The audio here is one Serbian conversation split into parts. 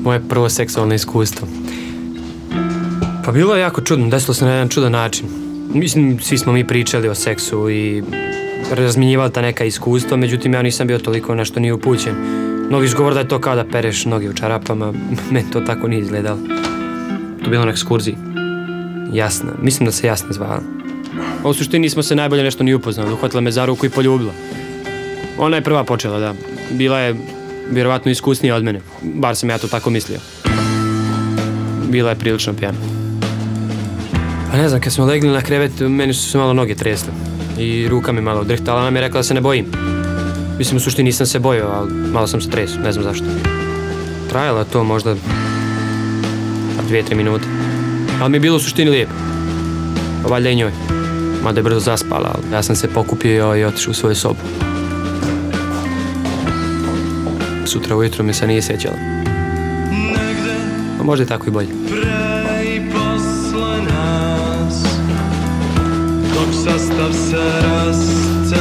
Moje prvo seksualno iskustvo. Pa bilo je jako čudno, desilo se na jedan čudan način. Mislim, svi smo mi pričali o seksu i razminjivali ta neka iskustva, međutim ja nisam bio toliko nešto nije upućen. Mnogi govor da je to kao da pereš noge u čarapama, meni to tako nije izgledalo. To je bilo na ekskurziji. Jasna, mislim da se Jasna zvala. U suštini nismo se najbolje nešto ni upoznali, uhvatila me za ruku i poljubila. Ona je prva počela, da. Bila je vjerovatno iskusnija od mene, bar sam ja to tako mislio. Bila je prilično pijana. Pa ne znam, kad smo legli na krevet, meni su se malo noge tresle i ruka mi malo drhtala, ona mi je rekla da se ne bojim. Mislim, u suštini nisam se bojio, ali malo sam se tresao, ne znam zašto. Trajalo je to možda 2-3 minute, ali mi je bilo u suštini lijepo. Pa valjda i njoj. Mada je brzo zaspala, ali ja sam se pokupio i otišao u svoju sobu. Sutra ujutro mi se nije sjećala. A možda je tako i bolje. Dok sastav se rastavlja,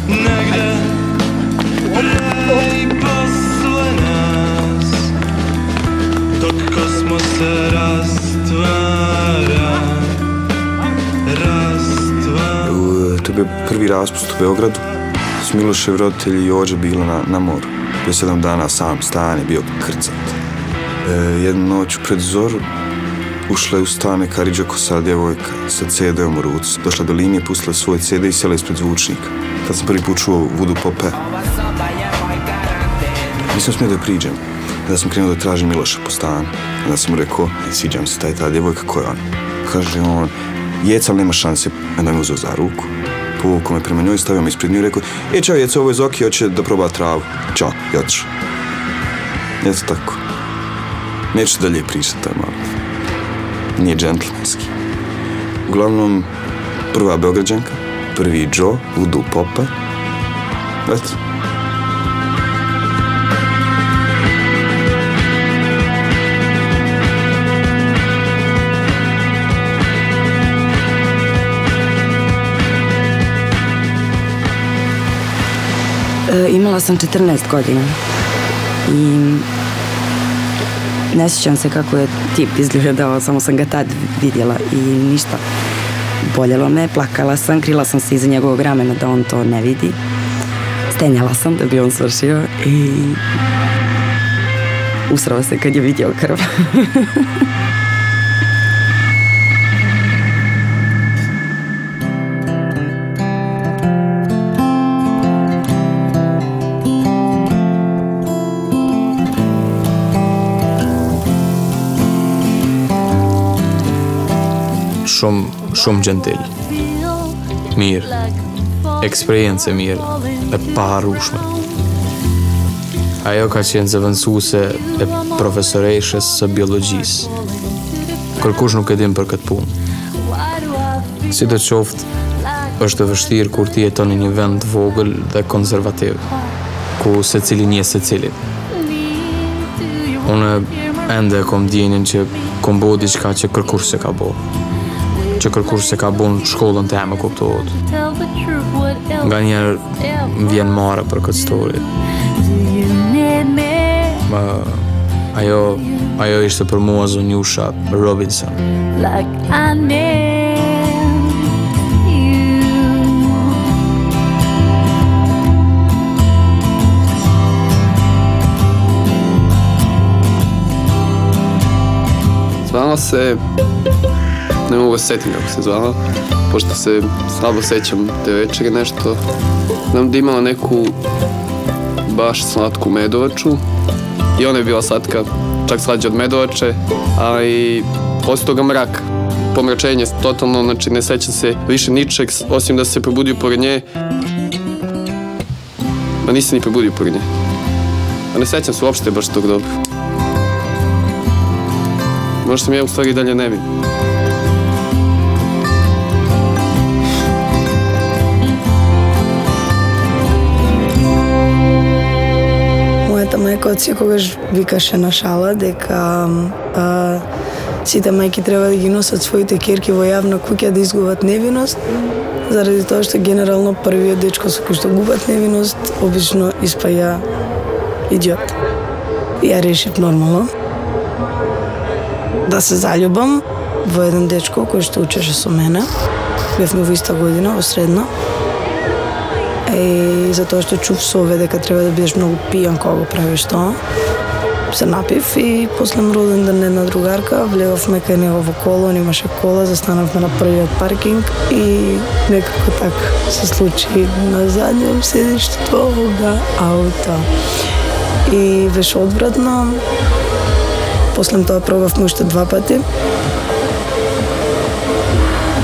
negde pre i posle nas, dok kosmos se rastvara. To je bio prvi raspust u Beogradu. S Milošev roditelji i Ođe bili na moru. Bio 7 dana sam stan je bio krcat. Jednu noć pred zoru ušla je u stan neka riđakosa djevojka sa CD-om u ruci. Došla do linije, pustila svoj CD i sjela ispred zvučnika. Tad sam prvi put čuo Voodoo Pope. Nisam smio da joj priđem. Onda sam krenuo da tražim Miloša po stanu. Onda sam mu rekao, sviđa mi se ta djevojka, ko je ona? Kaže on, Jeca, ali nema šanse. Onda me uzeo za ruku, povukao me prema njoj, stavio me ispred nju i rekao, čao Jeca, ovo je Zoki, hoće da proba travu. Ćao, i otišao. Eto tako. Neću dalje pričati, to je malo. Nije džentlmenski. Uglavnom, prva Beograđanka, prvi Joe, Voodoo Pope. Eto. Imala sam 14 godina i ne sjećam se kako je tip izgledao, samo sam ga tad vidjela i ništa. Boljelo me, plakala sam, krila sam se iza njegovog ramena da on to ne vidi. Stenjala sam da bi on svršio i usrao se kad je vidio krv. Shumë gjentil, mirë, eksperiencë mirë, e parushme. Ajo ka qenë zëvendësuese e profesoreshës së biologjisë. Kërkush nuk e din për këtë punë. Sidoqoftë, është e vështirë kur ti jeton në një vend vogël dhe konservativ, ku secili njeh secilin. Unë ende e kom ndjenjen që kom bo diçka që kërkush se ka bo. Që kërkush se ka bo në shkollën të me kuptohet. Nga njerë më vjen mare për këtë story. Ajo ishte për mua Zonjusha Robinson. Zvala se, ne mogu se sjetim kako se zvala, pošto se slabo sjećam te večere nešto. Znam da imala neku baš slatku medovaču i ona je bila slatka, čak slađa od medovače, a i poslije toga mrak, pomračenje totalno, znači ne sjećam se više ničeg, osim da se probudio pored nje. Ma nisam ni probudio pored nje. A ne sjećam se uopšte baš tog dobro. Možda sam ja u stvari dalje nevin. Мојата мајка од секогаш викаше на шала дека сите мајки треба да ги носат своите ќерки во јавна куќа да изгубат невиност заради тоа што генерално првиот дечко со кој што губат невиност обично испаја идиот. Ја решив нормално да се заљубам во еден дечко кој што учеше со мене. Бевме во иста година, во средно. И затоа што чув сове дека треба да бидеш многу пијан кога го правиш тоа, се напив и после роден ден една другарка, влегавме кај него во кола, он имаше кола, застанавме на првиот паркинг и некако така се случи на задниот седиште овога ауто. И беше одвратно. После тоа пробавме уште 2 пати.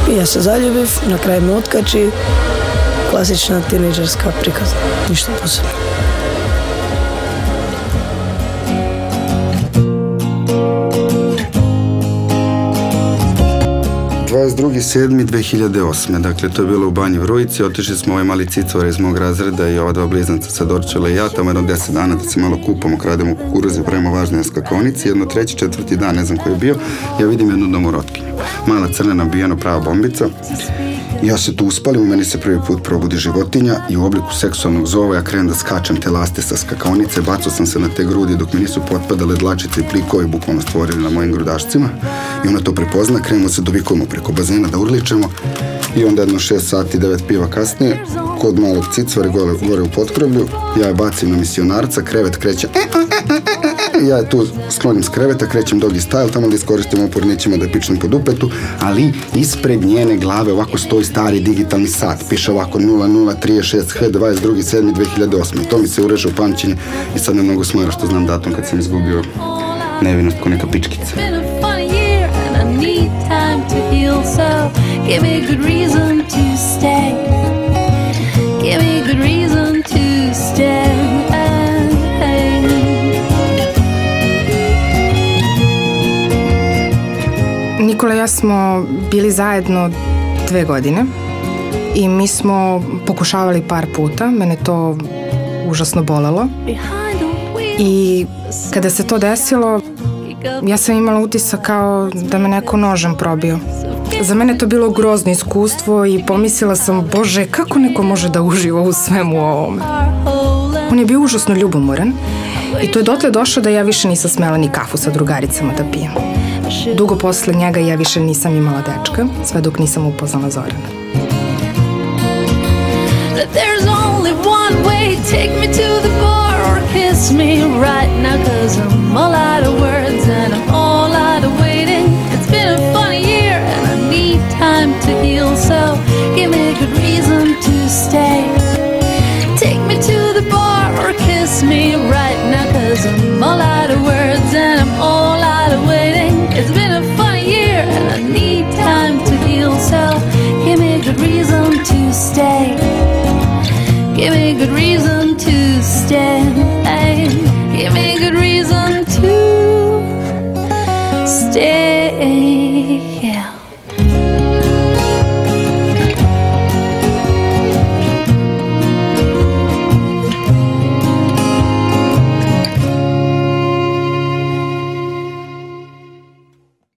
И јас се заљубив, на крај ме откачи. Класична тинејџерска приказна, ништо посебно. ...22.7.2008. Dakle, to je bilo u Banji Vrujici. Otišli smo ovaj mali cicovara iz mog razreda i ova 2 blizanca sa Dorčela i ja. Tamo jedno 10 dana da se malo kupamo, krademo kukuruze, pravimo važne na skakonici. Jedno 3., 4. dan, ne znam koji je bio, ja vidim jednu domorotkinju. Mala crna nabijena prava bombica. Ja se tu uspalim, u meni se prvi put probudi životinja i u obliku seksualnog zova ja krenem da skačem te laste sa skakonice, bacao sam se na te grudi dok mi nisu potpadale dlačice i plikovi bukvalno stvorili na mojim grudašcima i ona to prepozna, krenemo se dovikujemo preko bazena da urličemo i onda jedno 6 sati, 9 piva kasnije, kod malog cicvare gore u potkrovlju, ja je bacim na misionarca, krevet kreće ja je tu sklonim s kreveta, krećem doggy style, tamo da iskoristim opornićima da pičnem po dupetu, ali ispred njene glave ovako stoji stari digitalni sat, piše ovako 0036H 22.7.2008. I to mi se ureže u pamćenje i sad me mnogo smara što znam datum kad sam izgubio nevinost ko neka pičkica. Nikola i ja smo bili zajedno 2 godine i mi smo pokušavali par puta, mene to užasno bolelo i kada se to desilo ja sam imala utisak kao da me neko nožem probio. Za mene to bilo grozno iskustvo i pomislila sam, Bože, kako neko može da uživa u svemu ovome. On je bio užasno ljubomoran i to je dotle došlo da ja više nisam smela ni kafu sa drugaricama da pijem. Dugo posle njega ja više nisam imala dečka, sve dok nisam upoznala Zorana. There's only one way, take me to the bar or kiss me right now, 'cause I'm all out of words and I'm all out of waiting. It's been a funny year and I need time to heal, so give me a good reason to stay. Take me to the bar or kiss me right now, 'cause I'm all out of words and I'm all out of waiting. It's been a funny year and I need time to heal, so give me a good reason to stay. Give me a good reason to stay. Give me a good reason to stay. Yeah.